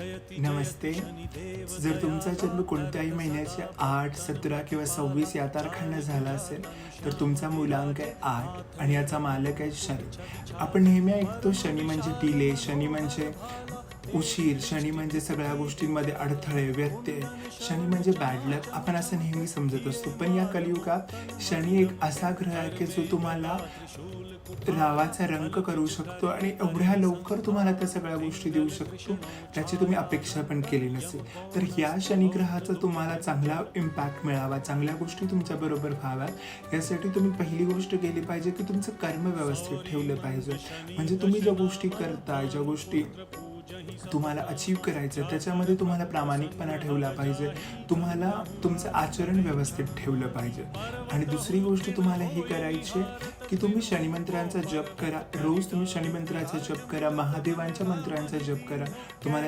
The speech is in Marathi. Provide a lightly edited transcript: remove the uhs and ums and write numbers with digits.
नमस्ते. जर तुमचा जन्म कोणत्याही महिन्याच्या 8, 17 किंवा 26 या तारखांना झाला असेल, तर तुमचा मूलांक आहे 8 आणि याचा मालक आहे शनी. आपण नेहमी ऐकतो शनी म्हणजे डिले, शनी म्हणजे उशीर, शनी म्हणजे सगळ्या गोष्टींमध्ये अडथळे, व्यत्यय, शनी म्हणजे बॅड लक, आपण असं नेहमी समजत असतो. पण या कलियुगात शनी एक असा ग्रह आहे की जो तुम्हाला रावाचा रंक करू शकतो आणि एवढ्या लवकर तुम्हाला त्या सगळ्या गोष्टी देऊ शकतो त्याची तुम्ही अपेक्षा पण केली नसेल. तर या शनिग्रहाचा तुम्हाला चांगला इम्पॅक्ट मिळावा, चांगल्या गोष्टी तुमच्याबरोबर व्हाव्यात, यासाठी तुम्ही पहिली गोष्ट केली पाहिजे की तुमचं कर्म व्यवस्थित ठेवलं पाहिजे. म्हणजे तुम्ही ज्या गोष्टी करता, ज्या गोष्टी तुम्हाला अचीव करायचं त्याच्यामध्ये तुम्हाला प्रामाणिकपणा ठेवला पाहिजे, तुम्हाला तुमचं आचरण व्यवस्थित ठेवलं पाहिजे. आणि दुसरी गोष्ट तुम्हाला ही करायची की तुम्ही शनिमंत्रांचा जप करा. रोज तुम्ही शनिमंत्राचा जप करा, महादेवांच्या मंत्रांचा जप करा. तुम्हाला